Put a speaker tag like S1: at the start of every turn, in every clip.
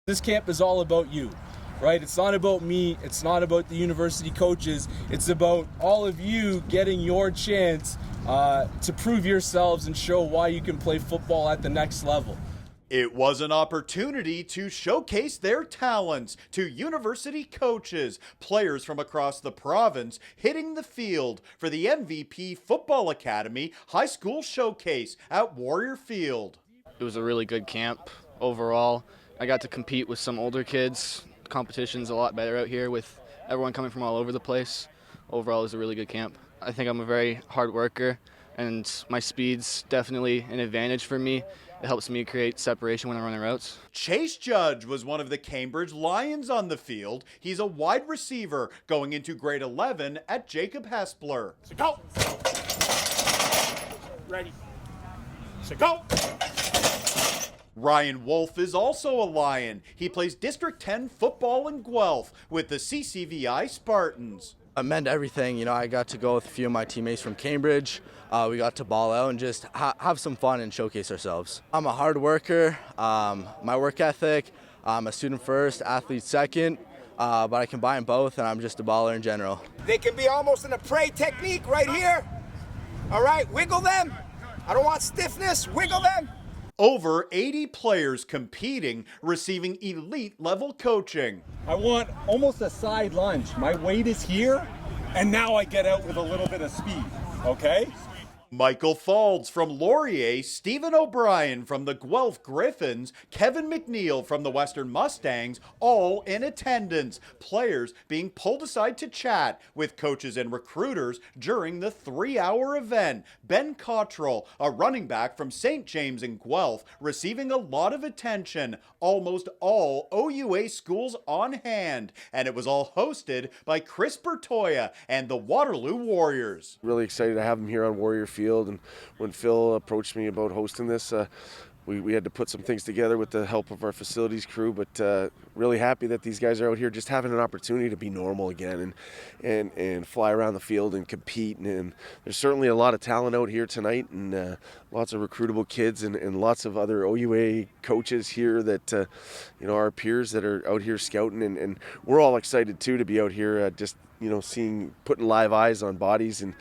S1: This camp is all about you, right? It's not about me. It's not about the university coaches. It's about all of you getting your chance to prove yourselves and show why you can play football at the next level.
S2: It was an opportunity to showcase their talents to university coaches, players from across the province hitting the field for the MVP Football Academy High School Showcase at Warrior Field.
S3: It was a really good camp overall. I got to compete with some older kids. The competition's a lot better out here with everyone coming from all over the place. Overall, it was a really good camp. I think I'm a very hard worker, and my speed's definitely an advantage for me. It helps me create separation when I'm running routes.
S2: Chase Judge was one of the Cambridge Lions on the field. He's a wide receiver going into grade 11 at Jacob Hespler.
S4: So go. Ready. So go.
S2: Ryan Wolf is also a Lion. He plays District 10 football in Guelph with the CCVI Spartans.
S5: It meant everything. You know, I got to go with a few of my teammates from Cambridge. We got to ball out and just have some fun and showcase ourselves. I'm a hard worker. My work ethic, I'm a student first, athlete second, but I combine both, and I'm just a baller in general.
S6: They can be almost in a prey technique right here. All right, wiggle them. I don't want stiffness, wiggle them.
S2: Over 80 players competing, receiving elite level coaching.
S4: I want almost a side lunge. My weight is here, and now I get out with a little bit of speed, okay?
S2: Michael Faulds from Laurier, Stephen O'Brien from the Guelph Griffins, Kevin McNeil from the Western Mustangs, all in attendance. Players being pulled aside to chat with coaches and recruiters during the 3-hour event. Ben Cottrell, a running back from St. James in Guelph, receiving a lot of attention. Almost all OUA schools on hand. And it was all hosted by Chris Bertoya and the Waterloo Warriors.
S7: Really excited to have him here on Warrior Field, and when Phil approached me about hosting this, we had to put some things together with the help of our facilities crew, but really happy that these guys are out here just having an opportunity to be normal again and fly around the field and compete. And there's certainly a lot of talent out here tonight, and lots of recruitable kids and lots of other OUA coaches here that our peers that are out here scouting, and we're all excited too to be out here putting live eyes on bodies and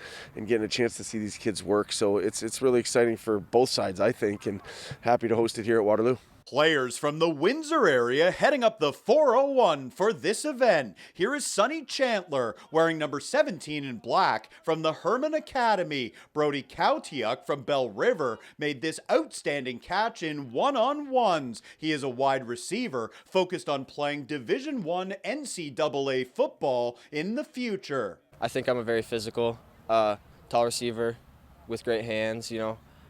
S7: getting a chance to see these kids work. So it's really exciting for both sides, I think, and happy to host it here at Waterloo.
S2: Players from the Windsor area heading up the 401 for this event. Here is Sonny Chandler wearing number 17 in black from the Herman Academy. Brody Kautiuk from Bell River made this outstanding catch in one-on-ones. He is a wide receiver focused on playing Division I NCAA football in the future.
S3: I think I'm a very physical, tall receiver with great hands,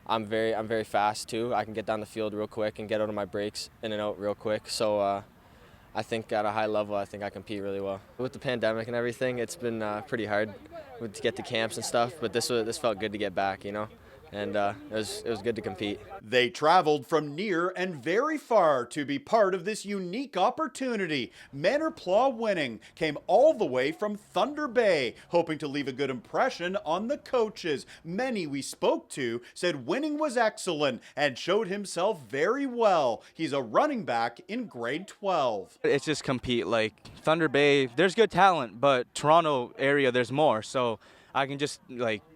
S3: I'm very fast too. I can get down the field real quick and get out of my breaks in and out real quick. So I think at a high level, I think I compete really well. With the pandemic and everything, it's been pretty hard to get to camps and stuff. But this felt good to get back, and it was good to compete.
S2: They traveled from near and very far to be part of this unique opportunity. Manor Plaw winning came all the way from Thunder Bay, hoping to leave a good impression on the coaches. Many we spoke to said winning was excellent and showed himself very well. He's a running back in grade 12.
S5: It's just compete. Like Thunder Bay, there's good talent, but Toronto area, there's more. So I can just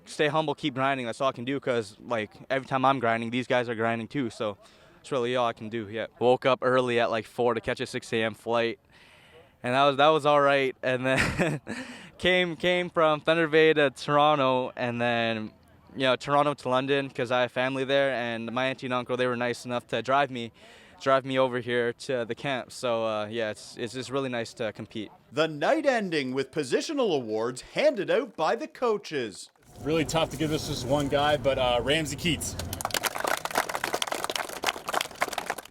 S5: stay humble, keep grinding. That's all I can do, because every time I'm grinding, these guys are grinding too. So it's really all I can do. Yeah. Woke up early at 4 to catch a 6 a.m. flight, and that was all right. And then came from Thunder Bay to Toronto, and then Toronto to London because I have family there, and my auntie and uncle, they were nice enough to drive me over here to the camp. So it's just really nice to compete.
S2: The night ending with positional awards handed out by the coaches.
S4: Really tough to give this to just one guy, but Ramsey Keats.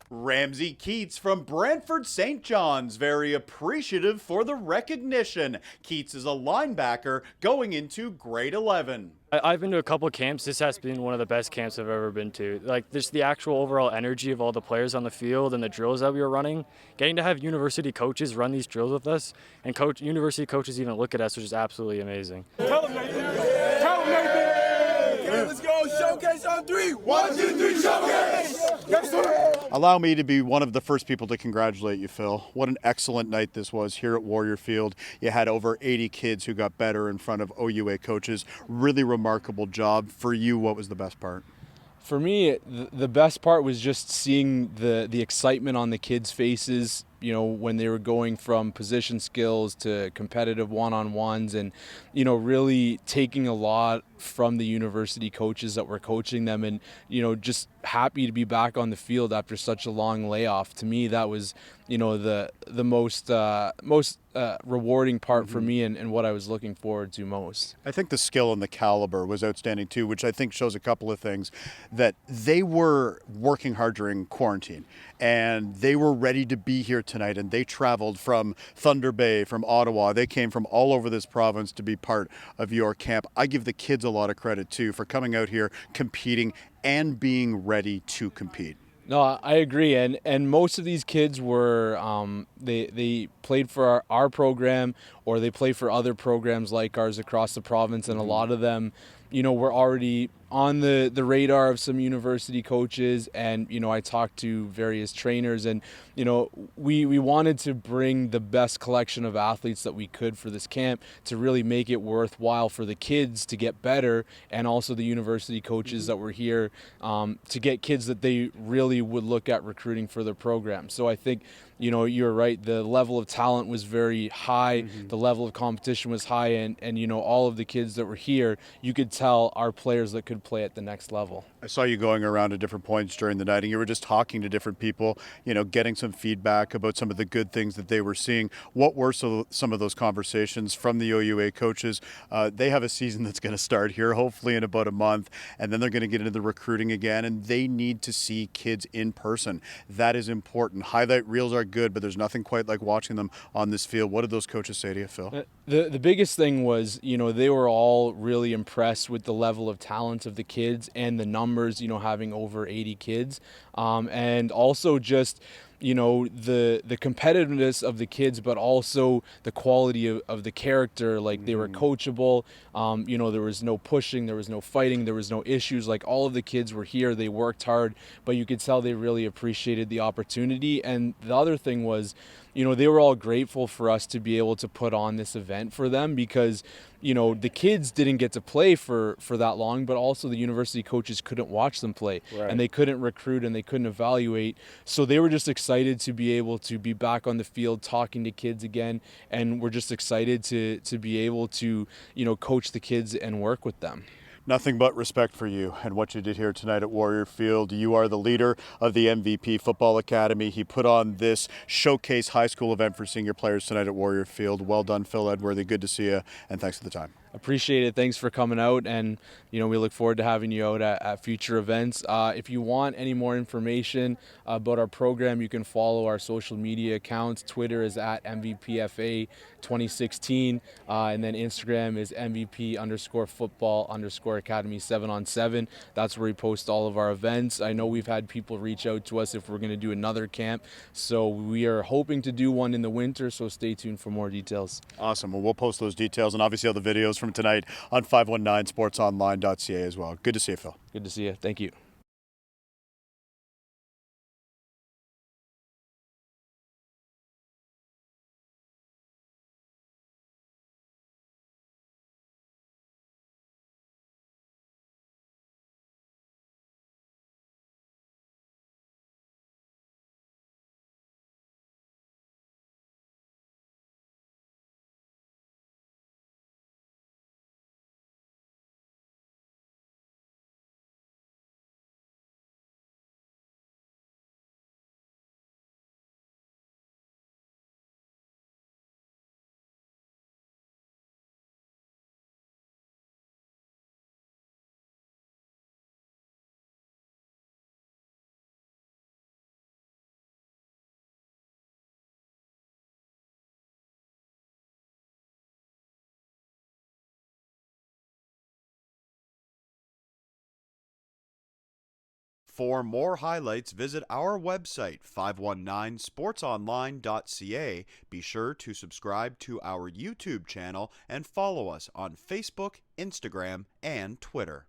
S2: Ramsey Keats from Brantford St. John's, very appreciative for the recognition. Keats is a linebacker going into grade 11.
S8: I've been to a couple of camps. This has been one of the best camps I've ever been to. Just the actual overall energy of all the players on the field and the drills that we were running. Getting to have university coaches run these drills with us, and university coaches even look at us, which is absolutely amazing.
S4: Tell them, Nathan! Tell them, Nathan! Okay, let's go, show
S6: Showcase on 3. 1, 2, 3, showcase! Yes, sir!
S2: Allow me to be one of the first people to congratulate you, Phil. What an excellent night this was here at Warrior Field. You had over 80 kids who got better in front of OUA coaches. Really remarkable job. For you, what was the best part?
S1: For me, the best part was just seeing the excitement on the kids' faces, you know, when they were going from position skills to competitive one-on-ones, and, you know, really taking a lot from the university coaches that were coaching them, and, you know, just happy to be back on the field after such a long layoff. To me, that was, you know, the most rewarding part for me, and what I was looking forward to most.
S2: I think the skill and the caliber was outstanding too, which I think shows a couple of things. That they were working hard during quarantine, and they were ready to be here tonight, and they traveled from Thunder Bay, from Ottawa. They came from all over this province to be part of your camp. I give the kids a lot of credit too for coming out here, competing, and being ready to compete.
S1: No, I agree, and most of these kids were they played for our program, or they play for other programs like ours across the province, and a lot of them, you know, were already on the radar of some university coaches. And, you know, I talked to various trainers, and, you know, we wanted to bring the best collection of athletes that we could for this camp to really make it worthwhile for the kids to get better, and also the university coaches that were here to get kids that they really would look at recruiting for their program. So I think, you know, you're right. The level of talent was very high. The level of competition was high. And, you know, all of the kids that were here, you could tell are players that could play at the next level.
S2: I saw you going around at different points during the night, and you were just talking to different people, you know, getting some feedback about some of the good things that they were seeing. What were some of those conversations from the OUA coaches? They have a season that's going to start here, hopefully in about a month, and then they're going to get into the recruiting again, and they need to see kids in person. That is important. Highlight reels are good, but there's nothing quite like watching them on this field. What did those coaches say to you, Phil?
S1: The biggest thing was, you know, they were all really impressed with the level of talent of the kids and the numbers, you know, having over 80 kids, and also just, you know, the competitiveness of the kids, but also the quality of the character. Like, they were coachable. You know, there was no pushing, there was no fighting, there was no issues. Like, all of the kids were here, they worked hard, but you could tell they really appreciated the opportunity. And the other thing was, you know, they were all grateful for us to be able to put on this event for them, because, you know, the kids didn't get to play for that long, but also the university coaches couldn't watch them play, and they couldn't recruit, and they couldn't evaluate. So they were just excited to be able to be back on the field talking to kids again, and we're just excited to be able to, you know, coach the kids and work with them.
S2: Nothing but respect for you and what you did here tonight at Warrior Field. You are the leader of the MVP Football Academy. He put on this showcase high school event for senior players tonight at Warrior Field. Well done, Phil Edworthy. Good to see you, and thanks for the time.
S1: Appreciate it. Thanks for coming out, and, you know, we look forward to having you out at future events. If you want any more information about our program, you can follow our social media accounts. Twitter is at MVPFA 2016, and then Instagram is MVP_football_academy 7-on-7. That's where we post all of our events. I know we've had people reach out to us if we're going to do another camp, so we are hoping to do one in the winter, so stay tuned for more details.
S2: Awesome. Well, we'll post those details and obviously all the videos from tonight on 519sportsonline.ca as well. Good to see you, Phil.
S1: Good to see you. Thank you.
S2: For more highlights, visit our website, 519sportsonline.ca. Be sure to subscribe to our YouTube channel and follow us on Facebook, Instagram, and Twitter.